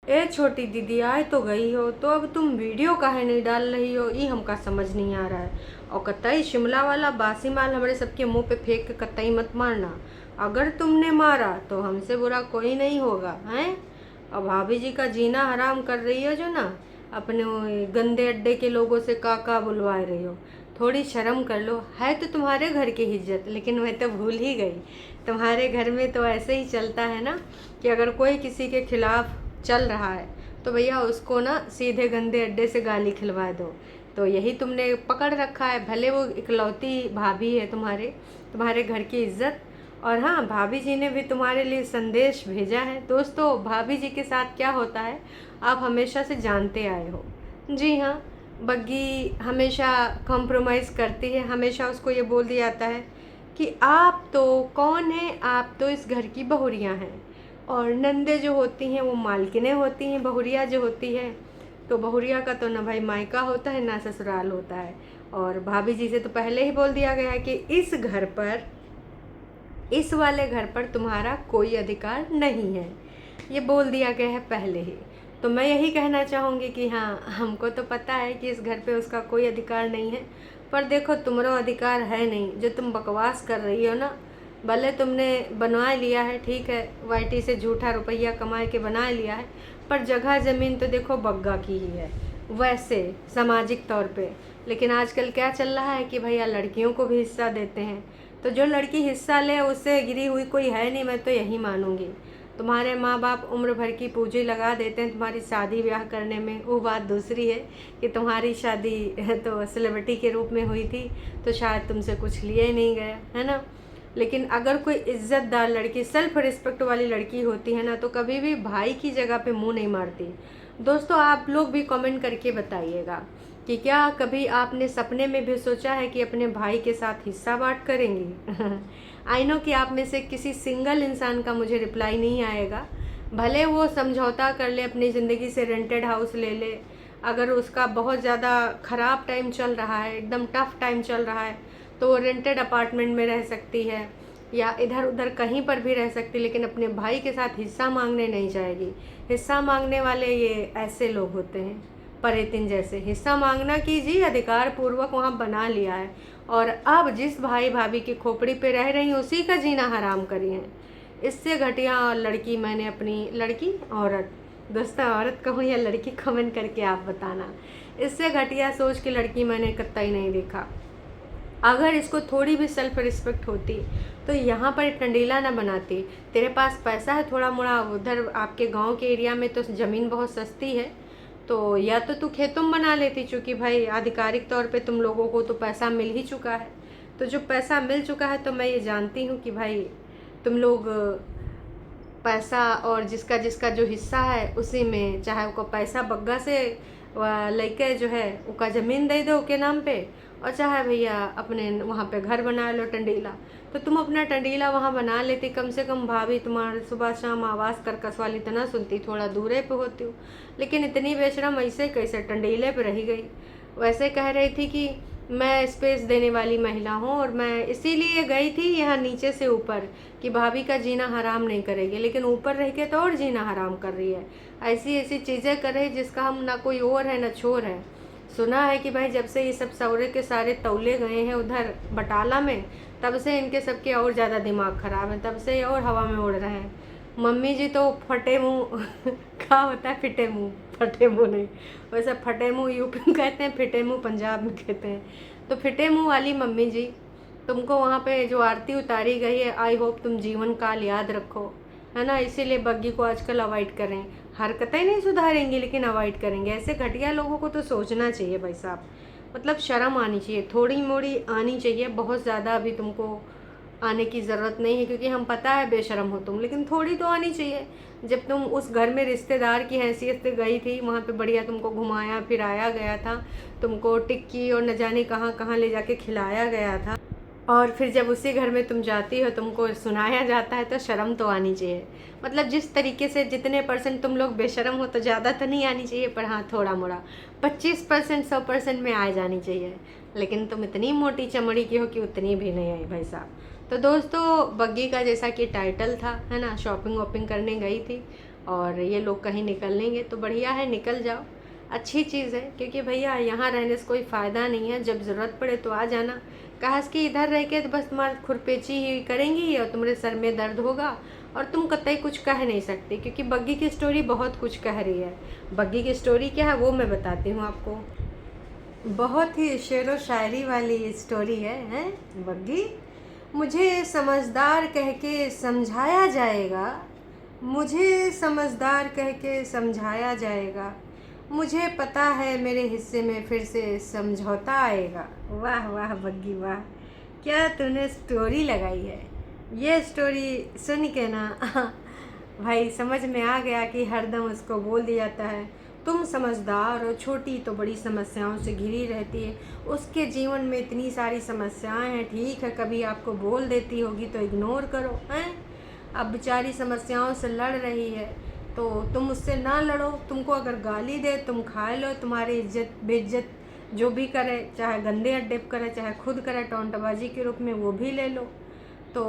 ए छोटी दीदी, आए तो गई हो तो अब तुम वीडियो काहे नहीं डाल रही हो, ये हमका समझ नहीं आ रहा है। और कतई शिमला वाला बासी माल हमारे सबके मुंह पे फेंक के कतई मत मारना। अगर तुमने मारा तो हमसे बुरा कोई नहीं होगा, हैं। और भाभी जी का जीना हराम कर रही हो जो ना, अपने वो गंदे अड्डे के लोगों से काका बुलवा रही हो। थोड़ी शर्म कर लो। है तो तुम्हारे घर की इज्जत, लेकिन मैं तो भूल ही गई। तुम्हारे घर में तो ऐसे ही चलता है ना कि अगर कोई किसी के खिलाफ चल रहा है तो भैया उसको ना सीधे गंदे अड्डे से गाली खिलवा दो। तो यही तुमने पकड़ रखा है। भले वो इकलौती भाभी है तुम्हारे तुम्हारे घर की इज्जत। और हाँ, भाभी जी ने भी तुम्हारे लिए संदेश भेजा है। दोस्तों, भाभी जी के साथ क्या होता है आप हमेशा से जानते आए हो। जी हाँ, बग्गी हमेशा कॉम्प्रोमाइज़ करती है। हमेशा उसको ये बोल दिया जाता है कि आप तो कौन है, आप तो इस घर की बहुरियाँ हैं। और नंदे जो होती हैं वो मालकिनें होती हैं। बहुरिया जो होती है तो बहुरिया का तो ना भाई मायका होता है ना ससुराल होता है। और भाभी जी से तो पहले ही बोल दिया गया है कि इस घर पर, इस वाले घर पर तुम्हारा कोई अधिकार नहीं है। ये बोल दिया गया है पहले ही। तो मैं यही कहना चाहूँगी कि हाँ, हमको तो पता है कि इस घर पे उसका कोई अधिकार नहीं है। पर देखो, तुम्हारा अधिकार है नहीं। जो तुम बकवास कर रही हो ना, भले तुमने बनवा लिया है, ठीक है, वाईटी से झूठा रुपया कमा के बना लिया है, पर जगह ज़मीन तो देखो बग्गा की ही है वैसे सामाजिक तौर पे। लेकिन आजकल क्या चल रहा है कि भैया लड़कियों को भी हिस्सा देते हैं। तो जो लड़की हिस्सा ले उससे गिरी हुई कोई है नहीं, मैं तो यही मानूंगी। तुम्हारे माँ बाप उम्र भर की पूंजी लगा देते हैं तुम्हारी शादी ब्याह करने में। वो बात दूसरी है कि तुम्हारी शादी तो सेलिब्रिटी के रूप में हुई थी, तो शायद तुमसे कुछ लिए ही नहीं गया, है ना। लेकिन अगर कोई इज्जतदार लड़की, सेल्फ रिस्पेक्ट वाली लड़की होती है ना, तो कभी भी भाई की जगह पे मुंह नहीं मारती। दोस्तों, आप लोग भी कमेंट करके बताइएगा कि क्या कभी आपने सपने में भी सोचा है कि अपने भाई के साथ हिस्सा बांट करेंगी। आई नो कि आप में से किसी सिंगल इंसान का मुझे रिप्लाई नहीं आएगा। भले वो समझौता कर ले, अपनी ज़िंदगी से रेंटेड हाउस ले ले। अगर उसका बहुत ज़्यादा ख़राब टाइम चल रहा है, एकदम टफ टाइम चल रहा है, तो वो रेंटेड अपार्टमेंट में रह सकती है या इधर उधर कहीं पर भी रह सकती, लेकिन अपने भाई के साथ हिस्सा मांगने नहीं जाएगी। हिस्सा मांगने वाले ये ऐसे लोग होते हैं, परेतिन जैसे। हिस्सा मांगना कीजिए, अधिकार पूर्वक वहाँ बना लिया है, और अब जिस भाई भाभी की खोपड़ी पे रह रही हैं उसी का जीना हराम करी है। इससे घटिया लड़की मैंने अपनी, लड़की औरत, दोस्तों औरत कहूँ या लड़की, कमेंट करके आप बताना। इससे घटिया सोच की लड़की मैंने कतई नहीं देखा। अगर इसको थोड़ी भी सेल्फ रिस्पेक्ट होती तो यहाँ पर टंडीला ना बनाती। तेरे पास पैसा है थोड़ा मोड़ा, उधर आपके गांव के एरिया में तो ज़मीन बहुत सस्ती है, तो या तो तू खेतों में बना लेती, चूँकि भाई आधिकारिक तौर पे तुम लोगों को तो पैसा मिल ही चुका है। तो जो पैसा मिल चुका है, तो मैं ये जानती हूँ कि भाई तुम लोग पैसा और जिसका जिसका जो हिस्सा है उसी में, चाहे उसको पैसा बग्गा से लेके जो है उसका ज़मीन दे दो के नाम पे, और चाहे भैया अपने वहाँ पे घर बना लो टंडीला। तो तुम अपना टंडीला वहाँ बना लेती, कम से कम भाभी तुम्हारे सुबह शाम आवाज़ कर कसवाली इतना सुनती, थोड़ा दूरे पे होती हूँ। लेकिन इतनी बेशरम ऐसे कैसे टंडीले पे रही गई। वैसे कह रही थी कि मैं स्पेस देने वाली महिला हूँ और मैं इसीलिए गई थी यहाँ नीचे से ऊपर कि भाभी का जीना हराम नहीं करेगी, लेकिन ऊपर रह के तो और जीना हराम कर रही है। ऐसी ऐसी चीज़ें कर रही जिसका हम ना कोई और है ना छोर है। सुना है कि भाई जब से ये सब सौरे के सारे तौले गए हैं उधर बटाला में, तब से इनके सबके और ज़्यादा दिमाग ख़राब है, तब से और हवा में उड़ रहे हैं। मम्मी जी तो फटे मुँह क्या होता है, फिटे मुँह, फटे मुँह नहीं, वैसे फटे मुँह यूपी में कहते हैं, फिटे मुँह पंजाब में कहते हैं। तो फिटे मुँह वाली मम्मी जी, तुमको वहाँ पे जो आरती उतारी गई है, आई होप तुम जीवन काल याद रखो, है ना। इसीलिए बग्गी को आजकल अवॉइड करें। हरकतें नहीं सुधारेंगी लेकिन अवॉइड करेंगे। ऐसे घटिया लोगों को तो सोचना चाहिए भाई साहब, मतलब शर्म आनी चाहिए, थोड़ी मोड़ी आनी चाहिए। बहुत ज़्यादा अभी तुमको आने की ज़रूरत नहीं है, क्योंकि हम पता है बेशरम हो तुम, लेकिन थोड़ी तो आनी चाहिए। जब तुम उस घर में रिश्तेदार की हैसियत से गई थी, वहाँ पे बढ़िया तुमको घुमाया फिराया गया था, तुमको टिक्की और न जाने कहाँ कहाँ ले जाके खिलाया गया था, और फिर जब उसी घर में तुम जाती हो तुमको सुनाया जाता है, तो शर्म तो आनी चाहिए। मतलब जिस तरीके से जितने परसेंट तुम लोग बेशरम हो, तो ज़्यादा तो नहीं आनी चाहिए, पर हाँ थोड़ा मोड़ा 25% 100% में आ जानी चाहिए। लेकिन तुम इतनी मोटी चमड़ी की हो कि उतनी भी नहीं आई भाई साहब। तो दोस्तों, बग्गी का जैसा कि टाइटल था, है ना, शॉपिंग वॉपिंग करने गई थी, और ये लोग कहीं निकलेंगे तो बढ़िया है, निकल जाओ, अच्छी चीज़ है। क्योंकि भैया यहाँ रहने से कोई फ़ायदा नहीं है, जब ज़रूरत पड़े तो आ जाना। काश कि इधर रह के तो बस तुम्हारी खुरपेची ही करेंगी और तुम्हारे सर में दर्द होगा और तुम कतई कुछ कह नहीं सकते। क्योंकि बग्गी की स्टोरी बहुत कुछ कह रही है। बग्गी की स्टोरी क्या है वो मैं बताती हूँ आपको। बहुत ही शेरो शायरी वाली स्टोरी है बग्गी। मुझे समझदार कह के समझाया जाएगा, मुझे समझदार कह के समझाया जाएगा, मुझे पता है मेरे हिस्से में फिर से समझौता आएगा। वाह वाह बग्गी वाह, क्या तूने स्टोरी लगाई है। ये स्टोरी सुन के ना भाई समझ में आ गया कि हरदम उसको बोल दिया जाता है तुम समझदार हो, छोटी तो बड़ी समस्याओं से घिरी रहती है, उसके जीवन में इतनी सारी समस्याएं हैं, ठीक है कभी आपको बोल देती होगी तो इग्नोर करो हैं। अब बेचारी समस्याओं से लड़ रही है तो तुम उससे ना लड़ो, तुमको अगर गाली दे तुम खा लो, तुम्हारी इज्जत बेइज्जत जो भी करे, चाहे गंदे अड्डे करे चाहे खुद करे टोंटबाजी के रूप में, वो भी ले लो। तो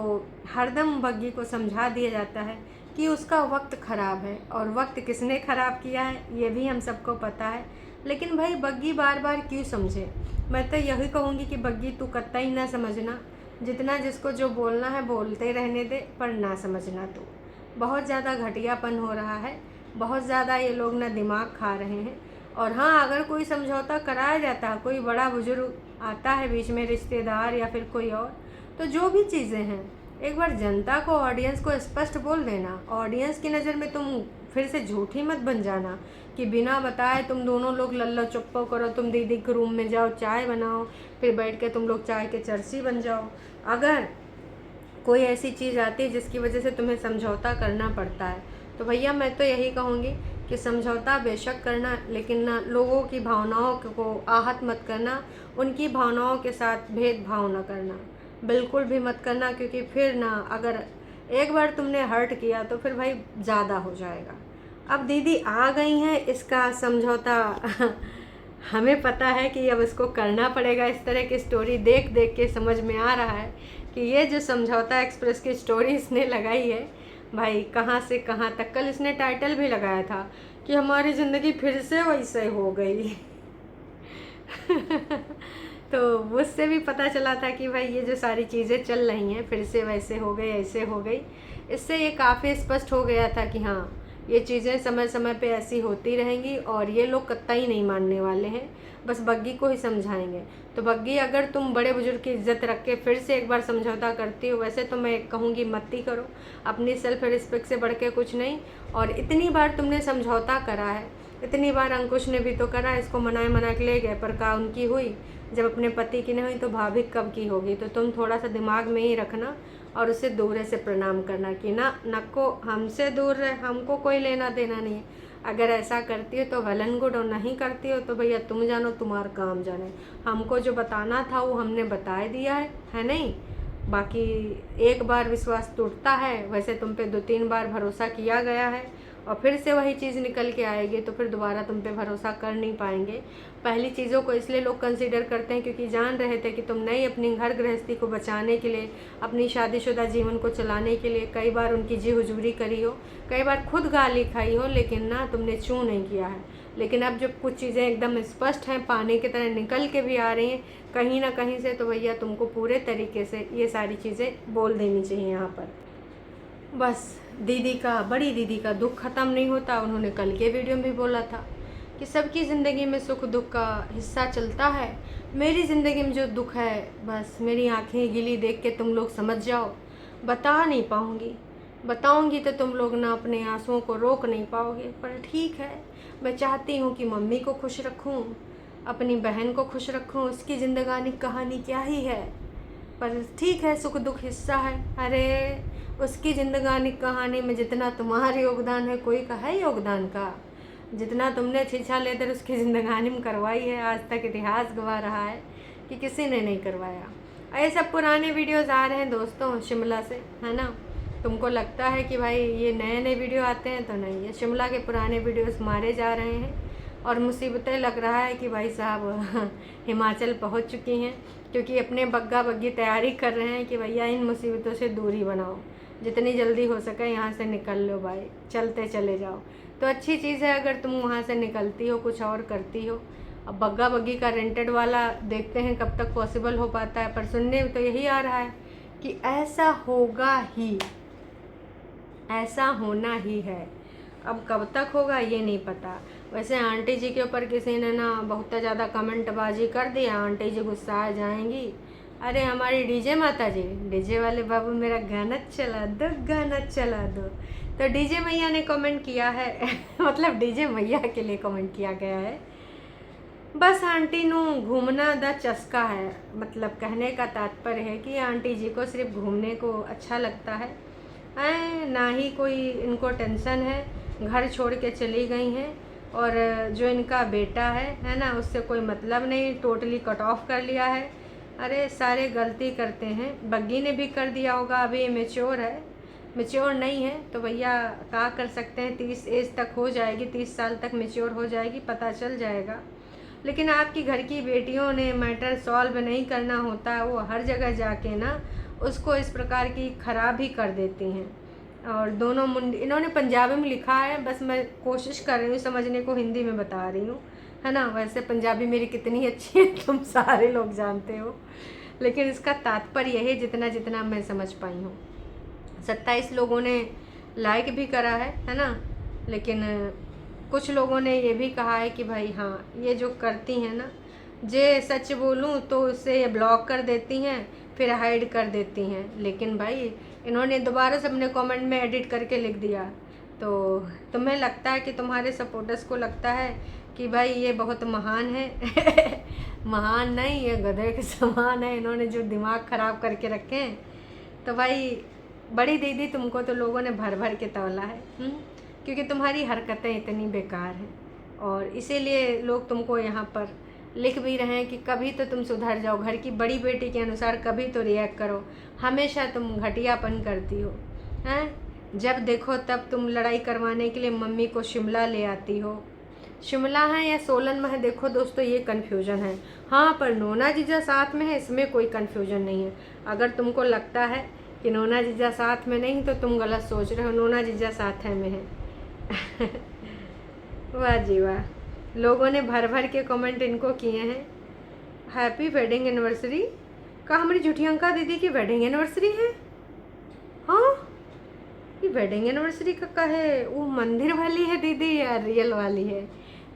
हरदम बग्गी को समझा दिया जाता है कि उसका वक्त ख़राब है, और वक्त किसने ख़राब किया है ये भी हम सबको पता है। लेकिन भाई बग्गी बार बार क्यों समझे। मैं तो यही कहूँगी कि बग्गी तू कतई ना समझना, जितना जिसको जो बोलना है बोलते रहने दे, पर ना समझना। तो बहुत ज़्यादा घटियापन हो रहा है, बहुत ज़्यादा ये लोग ना दिमाग खा रहे हैं। और हाँ, अगर कोई समझौता कराया जाता है, कोई बड़ा बुजुर्ग आता है बीच में, रिश्तेदार या फिर कोई और, तो जो भी चीज़ें हैं एक बार जनता को, ऑडियंस को स्पष्ट बोल देना। ऑडियंस की नज़र में तुम फिर से झूठी मत बन जाना कि बिना बताए तुम दोनों लोग लल्ला चुप्पो करो, तुम दीदी के रूम में जाओ चाय बनाओ, फिर बैठ के तुम लोग चाय के चर्ची बन जाओ। अगर कोई ऐसी चीज़ आती है जिसकी वजह से तुम्हें समझौता करना पड़ता है तो भैया मैं तो यही कहूँगी कि समझौता बेशक करना, लेकिन ना लोगों की भावनाओं को आहत मत करना, उनकी भावनाओं के साथ भेदभाव न करना, बिल्कुल भी मत करना। क्योंकि फिर ना अगर एक बार तुमने हर्ट किया तो फिर भाई ज़्यादा हो जाएगा। अब दीदी आ गई हैं, इसका समझौता हमें पता है कि अब इसको करना पड़ेगा। इस तरह की स्टोरी देख देख के समझ में आ रहा है कि ये जो समझौता एक्सप्रेस की स्टोरी इसने लगाई है भाई, कहाँ से कहाँ तक। कल इसने टाइटल भी लगाया था कि हमारी ज़िंदगी फिर से वैसे हो गई तो उससे भी पता चला था कि भाई ये जो सारी चीज़ें चल रही हैं फिर से वैसे हो गई, ऐसे हो गई। इससे ये काफ़ी स्पष्ट हो गया था कि हाँ, ये चीज़ें समय समय पे ऐसी होती रहेंगी और ये लोग कतई नहीं मानने वाले हैं, बस बग्गी को ही समझाएंगे। तो बग्गी, अगर तुम बड़े बुजुर्ग की इज्जत रख के फिर से एक बार समझौता करती हो, वैसे तो मैं कहूँगी मत ही करो, अपनी सेल्फ रिस्पेक्ट से बढ़ के कुछ नहीं। और इतनी बार तुमने समझौता करा है, इतनी बार अंकुश ने भी तो करा, इसको मना के ले गए, पर का उनकी हुई, जब अपने पति की नहीं हुई तो भाभी कब की होगी। तो तुम थोड़ा सा दिमाग में ही रखना और उसे दूर से प्रणाम करना कि ना नको हमसे दूर रहे, हमको कोई लेना देना नहीं है। अगर ऐसा करती हो तो वेल एंड गुड, और नहीं करती हो तो भैया तुम जानो, तुम्हारा काम जाने। हमको जो बताना था वो हमने बता दिया है नहीं। बाकी एक बार विश्वास टूटता है, वैसे तुम पे 2-3 बार भरोसा किया गया है और फिर से वही चीज़ निकल के आएगी तो फिर दोबारा तुम पे भरोसा कर नहीं पाएंगे। पहली चीज़ों को इसलिए लोग कंसीडर करते हैं क्योंकि जान रहे थे कि तुम नई अपनी घर गृहस्थी को बचाने के लिए, अपनी शादीशुदा जीवन को चलाने के लिए कई बार उनकी जी हुजूरी करी हो, कई बार खुद गाली खाई हो, लेकिन ना तुमने चू नहीं किया है। लेकिन अब जब कुछ चीज़ें एकदम स्पष्ट हैं, पानी की तरह निकल के भी आ रही हैं कहीं ना कहीं से, तो भैया तुमको पूरे तरीके से ये सारी चीज़ें बोल देनी चाहिए यहाँ पर। बस दीदी का, बड़ी दीदी का दुख ख़त्म नहीं होता। उन्होंने कल के वीडियो में भी बोला था कि सबकी ज़िंदगी में सुख दुख का हिस्सा चलता है, मेरी ज़िंदगी में जो दुख है बस मेरी आंखें गीली देख के तुम लोग समझ जाओ। बता नहीं पाऊँगी, बताऊँगी तो तुम लोग ना अपने आंसुओं को रोक नहीं पाओगे। पर ठीक है, मैं चाहती हूँ कि मम्मी को खुश रखूँ, अपनी बहन को खुश रखूँ, उसकी ज़िंदगानी कहानी क्या ही है, पर ठीक है सुख दुख हिस्सा है। अरे उसकी ज़िंदगानी कहानी में जितना तुम्हारा योगदान है, कोई का है योगदान का, जितना तुमने छीछा लेकर उसकी ज़िंदगानी में करवाई है, आज तक इतिहास गवा रहा है कि किसी ने नहीं करवाया। ये सब पुराने वीडियोज़ आ रहे हैं दोस्तों शिमला से, है ना। तुमको लगता है कि भाई ये नए नए वीडियो आते हैं, तो नहीं, ये शिमला के पुराने वीडियोज़ मारे जा रहे हैं। और मुसीबतें लग रहा है कि भाई साहब हिमाचल पहुंच चुकी हैं, क्योंकि अपने बग्गा बग्गी तैयारी कर रहे हैं कि भैया इन मुसीबतों से दूरी बनाओ। जितनी जल्दी हो सके यहाँ से निकल लो भाई, चलते चले जाओ। तो अच्छी चीज़ है अगर तुम वहाँ से निकलती हो, कुछ और करती हो। अब बग्गा बग्गी का रेंटेड वाला देखते हैं कब तक पॉसिबल हो पाता है, पर सुनने में तो यही आ रहा है कि ऐसा होगा ही, ऐसा होना ही है। अब कब तक होगा ये नहीं पता। वैसे आंटी जी के ऊपर किसी ने ना बहुत ज़्यादा कमेंटबाजी कर दिया, आंटी जी गुस्सा आ जाएंगी। अरे हमारी डीजे माता जी, डीजे वाले बाबू मेरा गाना चला दो, गाना चला दो। तो डीजे मैया ने कमेंट किया है मतलब डीजे मैया के लिए कमेंट किया गया है। बस आंटी नू घूमना दा चस्का है, मतलब कहने का तात्पर्य है कि आंटी जी को सिर्फ घूमने को अच्छा लगता है, ना ही कोई इनको टेंशन है। घर छोड़ के चली गई हैं और जो इनका बेटा है ना, उससे कोई मतलब नहीं, टोटली कट ऑफ कर लिया है। अरे सारे गलती करते हैं, बग्गी ने भी कर दिया होगा। अभी मैच्योर है, मैच्योर नहीं है तो भैया क्या कर सकते हैं। 30 एज तक हो जाएगी, 30 साल तक मैच्योर हो जाएगी, पता चल जाएगा। लेकिन आपकी घर की बेटियों ने मैटर सॉल्व नहीं करना होता, वो हर जगह जाके ना उसको इस प्रकार की खराब ही कर देती हैं। और दोनों मुंडी इन्होंने पंजाबी में लिखा है, बस मैं कोशिश कर रही हूँ समझने को, हिंदी में बता रही हूँ, है ना। वैसे पंजाबी मेरी कितनी अच्छी है तुम सारे लोग जानते हो, लेकिन इसका तात्पर्य यही जितना जितना मैं समझ पाई हूँ। 27 लोगों ने लाइक भी करा है ना। लेकिन कुछ लोगों ने ये भी कहा है कि भाई हाँ, ये जो करती हैं ना, जे सच बोलूँ तो उसे ये ब्लॉक कर देती हैं, फिर हाइड कर देती हैं। लेकिन भाई इन्होंने दोबारा से अपने कमेंट में एडिट करके लिख दिया, तो तुम्हें लगता है कि तुम्हारे सपोर्टर्स को लगता है कि भाई ये बहुत महान है महान नहीं, ये गधे के समान है। इन्होंने जो दिमाग ख़राब करके रखे हैं, तो भाई बड़ी दीदी तुमको तो लोगों ने भर भर के तौला है, क्योंकि तुम्हारी हरकतें इतनी बेकार हैं। और इसीलिए लोग तुमको यहाँ पर लिख भी रहे हैं कि कभी तो तुम सुधर जाओ, घर की बड़ी बेटी के अनुसार कभी तो रिएक्ट करो, हमेशा तुम घटियापन करती हो हैं। जब देखो तब तुम लड़ाई करवाने के लिए मम्मी को शिमला ले आती हो। शिमला है या सोलन में है, देखो दोस्तों ये कन्फ्यूजन है। हाँ, पर नोना जीजा साथ में है, इसमें कोई कन्फ्यूजन नहीं है। अगर तुमको लगता है कि नोना जीजा साथ में नहीं तो तुम गलत सोच रहे हो, नोना जीजा साथ है में है वाह जी वाह, लोगों ने भर भर के कमेंट इनको किए हैं। Happy wedding anniversary. कहा हमारी झूठियंका दीदी की वेडिंग एनिवर्सरी है? हाँ, ये वेडिंग एनिवर्सरी का है, वो मंदिर वाली है दीदी या रियल वाली है?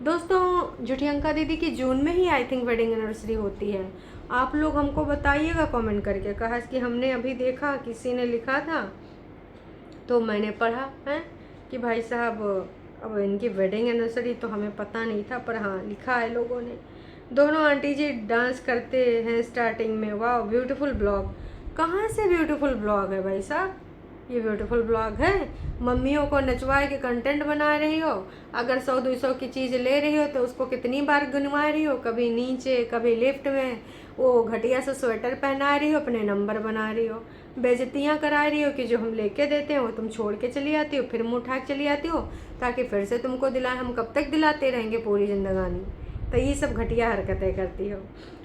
दोस्तों झूठियंका दीदी की जून में ही आई थिंक वेडिंग एनिवर्सरी होती है। आप लोग हमको बताइएगा कमेंट करके। कहा कि हमने अभी देखा, किसी ने लिखा था तो मैंने पढ़ा है कि भाई साहब अब इनकी वेडिंग एनिवर्सरी, तो हमें पता नहीं था, पर हाँ लिखा है लोगों ने। दोनों आंटी जी डांस करते हैं स्टार्टिंग में। वाह, ब्यूटीफुल ब्लॉग। कहाँ से ब्यूटीफुल ब्लॉग है भाई साहब? ये ब्यूटीफुल ब्लॉग है? मम्मियों को नचवा के कंटेंट बना रही हो। अगर 100-200 की चीज़ ले रही हो तो उसको कितनी बार गिनवा रही हो, कभी नीचे कभी लिफ्ट में, वो घटिया से स्वेटर पहना रही हो, अपने नंबर बना रही हो, बेइज्जतियाँ करा रही हो कि जो हम लेके देते हैं वो तुम छोड़ के चली आती हो, फिर मुँह उठा के चली आती हो ताकि फिर से तुमको दिलाएं। हम कब तक दिलाते रहेंगे पूरी जिंदगानी? तो ये सब घटिया हरकतें करती हो।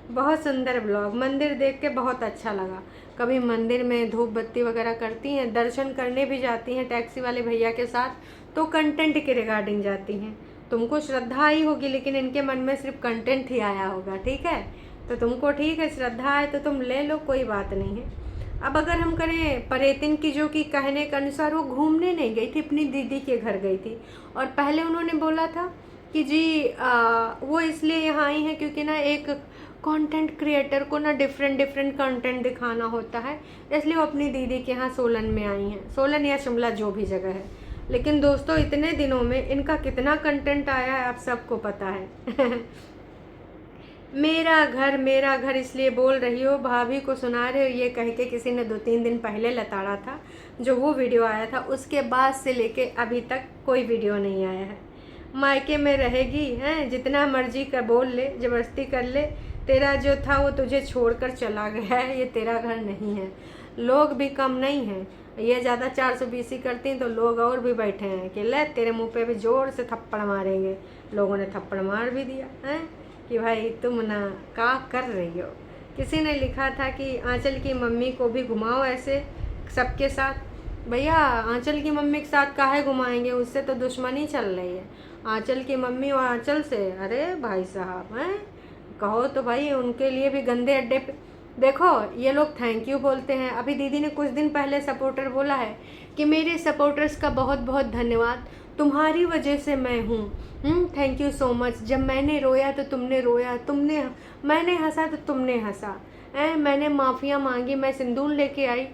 बहुत सुंदर ब्लॉग, मंदिर देख के बहुत अच्छा लगा। कभी मंदिर में धूप बत्ती वगैरह करती हैं, दर्शन करने भी जाती हैं टैक्सी वाले भैया के साथ, तो कंटेंट के रिगार्डिंग जाती हैं। तुमको श्रद्धा आई होगी, लेकिन इनके मन में सिर्फ कंटेंट ही आया होगा, ठीक है। तो तुमको ठीक है, श्रद्धा है तो तुम ले लो, कोई बात नहीं है। अब अगर हम करें परेतिन की, जो कि कहने के अनुसार वो घूमने नहीं गई थी, अपनी दीदी के घर गई थी, और पहले उन्होंने बोला था कि जी वो इसलिए यहाँ आई हैं क्योंकि ना एक कंटेंट क्रिएटर को ना डिफरेंट कंटेंट दिखाना होता है, इसलिए वो अपनी दीदी के यहाँ सोलन में आई हैं, सोलन या शिमला जो भी जगह है। लेकिन दोस्तों इतने दिनों में इनका कितना कंटेंट आया है आप सबको पता है मेरा घर इसलिए बोल रही हो, भाभी को सुना रहे हो, ये कह के किसी ने 2-3 दिन पहले लताड़ा था, जो वो वीडियो आया था, उसके बाद से लेके अभी तक कोई वीडियो नहीं आया है। मायके में रहेगी हैं, जितना मर्जी का बोल ले, ज़बरदस्ती कर ले, तेरा जो था वो तुझे छोड़कर चला गया है, ये तेरा घर नहीं है। लोग भी कम नहीं हैं, ये ज़्यादा 420 करती हैं तो लोग और भी बैठे हैं कि ले तेरे मुंह पे भी ज़ोर से थप्पड़ मारेंगे। लोगों ने थप्पड़ मार भी दिया हैं कि भाई तुम ना क्या कर रही हो। किसी ने लिखा था कि आंचल की मम्मी को भी घुमाओ ऐसे सबके साथ, भैया आंचल की मम्मी के साथ काहे घुमाएंगे, उससे तो दुश्मनी चल रही है आंचल की मम्मी और आंचल से। अरे भाई साहब हैं, कहो तो भाई उनके लिए भी गंदे अड्डे पे। देखो ये लोग थैंक यू बोलते हैं, अभी दीदी ने कुछ दिन पहले सपोर्टर बोला है कि मेरे सपोर्टर्स का बहुत बहुत धन्यवाद, तुम्हारी वजह से मैं हूँ, थैंक यू सो मच। जब मैंने रोया तो तुमने रोया, मैंने हंसा तो तुमने हंसा, मैंने माफ़िया मांगी, मैं सिंदूर लेके आई,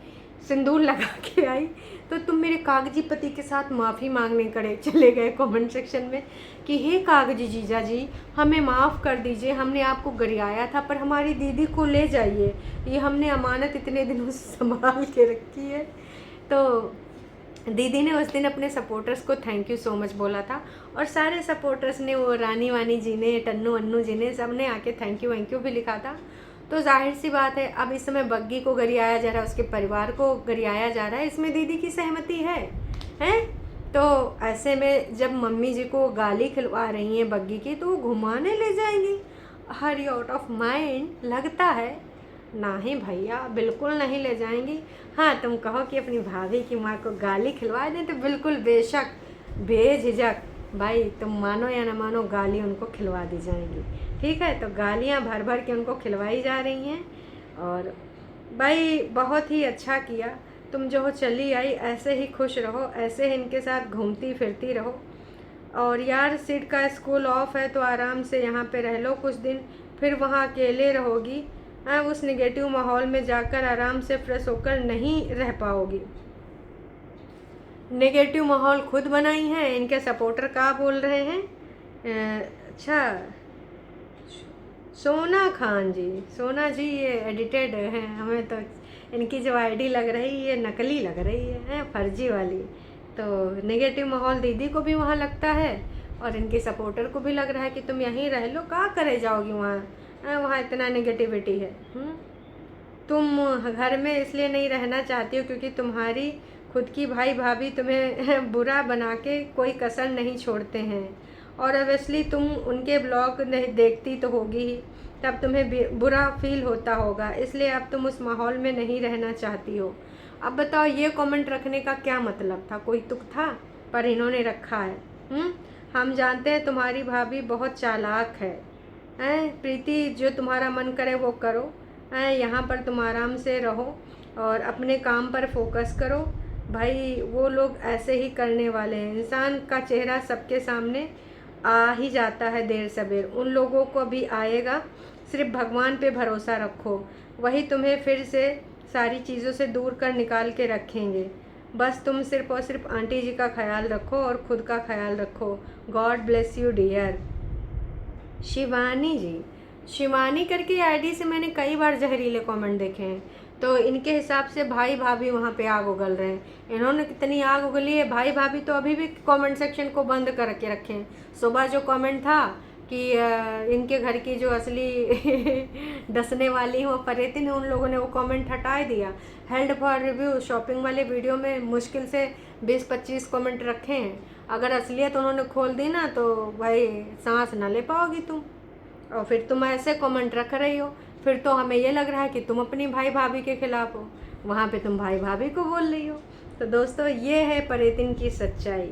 सिंदूर लगा के आई, तो तुम मेरे कागजी पति के साथ माफ़ी मांगने करे चले गए कमेंट सेक्शन में कि हे कागजी जीजा जी हमें माफ़ कर दीजिए, हमने आपको गरियाया था, पर हमारी दीदी को ले जाइए, ये हमने अमानत इतने दिनों से संभाल के रखी है। तो दीदी ने उस दिन अपने सपोर्टर्स को थैंक यू सो मच बोला था, और सारे सपोर्टर्स ने, वो रानी वानी जी ने, टन्नू अन्नू जी ने, सब ने आके थैंक यू भी लिखा था। तो जाहिर सी बात है अब इस समय बग्गी को गरियाया जा रहा है, उसके परिवार को गरियाया जा रहा है, इसमें दीदी की सहमति है हैं। तो ऐसे में जब मम्मी जी को गाली खिलवा रही हैं बग्गी की, तो वो घुमाने ले जाएंगी, हर आउट ऑफ माइंड लगता है। नहीं भैया बिल्कुल नहीं ले जाएंगी। हाँ तुम कहो कि अपनी भाभी की माँ को गाली खिलवा दें तो बिल्कुल बेशक बेझिझक भाई, तुम मानो या ना मानो गाली उनको खिलवा दी जाएंगी। ठीक है, तो गालियाँ भर भर के उनको खिलवाई जा रही हैं। और भाई बहुत ही अच्छा किया, तुम जो चली आई ऐसे ही खुश रहो, ऐसे ही इनके साथ घूमती फिरती रहो। और यार सिड का स्कूल ऑफ है तो आराम से यहाँ पे रह लो कुछ दिन, फिर वहाँ अकेले रहोगी, उस निगेटिव माहौल में जाकर आराम से फ्रेश होकर नहीं रह पाओगी। नेगेटिव माहौल खुद बनाई है, इनके सपोर्टर क्या बोल रहे हैं। अच्छा सोना खान जी, सोना जी ये एडिटेड है, हमें तो इनकी जो आईडी लग रही है नकली लग रही है, फर्जी वाली। तो नेगेटिव माहौल दीदी को भी वहाँ लगता है और इनके सपोर्टर को भी लग रहा है कि तुम यहीं रह लो, क्या करे जाओगी वहाँ, वहाँ इतना नेगेटिविटी है। तुम घर में इसलिए नहीं रहना चाहती हो क्योंकि तुम्हारी खुद की भाई भाभी तुम्हें बुरा बना के कोई कसर नहीं छोड़ते हैं, और ऑब्वियसली तुम उनके ब्लॉग नहीं देखती तो होगी ही, तब तुम्हें बुरा फील होता होगा, इसलिए अब तुम उस माहौल में नहीं रहना चाहती हो। अब बताओ ये कमेंट रखने का क्या मतलब था, कोई तुक था, पर इन्होंने रखा है। हम जानते हैं तुम्हारी भाभी बहुत चालाक है, प्रीति जो तुम्हारा मन करे वो करो, यहाँ पर तुम आराम से रहो और अपने काम पर फोकस करो। भाई वो लोग ऐसे ही करने वाले हैं, इंसान का चेहरा सबके सामने आ ही जाता है देर सबेर, उन लोगों को भी आएगा, सिर्फ भगवान पे भरोसा रखो, वही तुम्हें फिर से सारी चीज़ों से दूर कर निकाल के रखेंगे। बस तुम सिर्फ और सिर्फ आंटी जी का ख्याल रखो और ख़ुद का ख्याल रखो। God bless you dear. Shivani ji, Shivani करके आईडी से मैंने कई बार जहरीले कमेंट देखे हैं, तो इनके हिसाब से भाई भाभी वहाँ पे आग उगल रहे हैं। इन्होंने कितनी आग उगली है, भाई भाभी तो अभी भी कमेंट सेक्शन को बंद करके रखे हैं। सुबह जो कमेंट था कि इनके घर की जो असली डसने वाली वो परेती ने, उन लोगों ने वो कमेंट हटा दिया। हेल्ड फॉर रिव्यू शॉपिंग वाले वीडियो में मुश्किल से 20-25 कमेंट रखे हैं, अगर असलियत उन्होंने खोल दी ना तो भाई सांस ना ले पाओगी तुम, और फिर तुम ऐसे कमेंट रख रही हो, फिर तो हमें ये लग रहा है कि तुम अपनी भाई भाभी के खिलाफ हो, वहाँ पे तुम भाई भाभी को बोल रही हो। तो दोस्तों ये है परेतिन की सच्चाई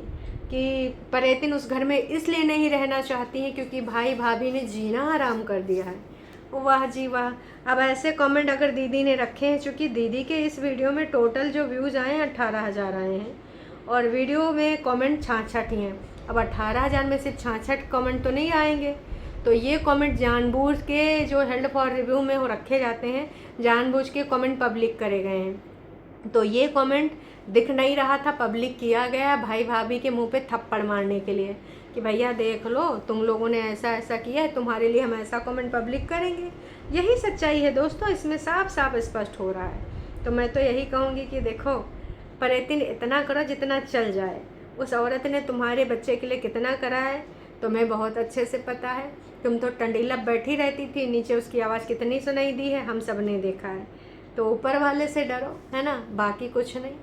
कि परेतिन उस घर में इसलिए नहीं रहना चाहती हैं क्योंकि भाई भाभी ने जीना हराम कर दिया है। वाह जी वाह। अब ऐसे कमेंट अगर दीदी ने रखे हैं, चूँकि दीदी के इस वीडियो में टोटल जो व्यूज़ आए हैं 18,000 आए हैं और वीडियो में कमेंट 66 ही हैं। अब 18,000 में सिर्फ 66 कमेंट तो नहीं आएंगे, तो ये कमेंट जानबूझ के जो हेल्ड फॉर रिव्यू में वो रखे जाते हैं, जानबूझ के कमेंट पब्लिक करे गए हैं। तो ये कमेंट दिख नहीं रहा था, पब्लिक किया गया भाई भाभी के मुंह पे थप्पड़ मारने के लिए कि भैया देख लो तुम लोगों ने ऐसा ऐसा किया है, तुम्हारे लिए हम ऐसा कमेंट पब्लिक करेंगे। यही सच्चाई है दोस्तों, इसमें साफ साफ स्पष्ट हो रहा है। तो मैं तो यही कहूँगी कि देखो परेतिन इतना करो जितना चल जाए, उस औरत ने तुम्हारे बच्चे के लिए कितना करा है तुम्हें बहुत अच्छे से पता है। तुम तो टंडीला बैठी रहती थी, नीचे उसकी आवाज़ कितनी सुनाई दी है हम सब ने देखा है। तो ऊपर वाले से डरो, है ना, बाकी कुछ नहीं।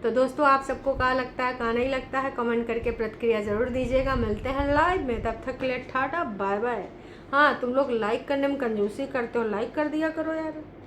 तो दोस्तों आप सबको क्या लगता है, क्या नहीं लगता है, कमेंट करके प्रतिक्रिया ज़रूर दीजिएगा। मिलते हैं लाइव में, तब तक के लिए टाटा बाय बाय। हाँ तुम लोग लाइक करने में कंजूसी करते हो, लाइक कर दिया करो यार।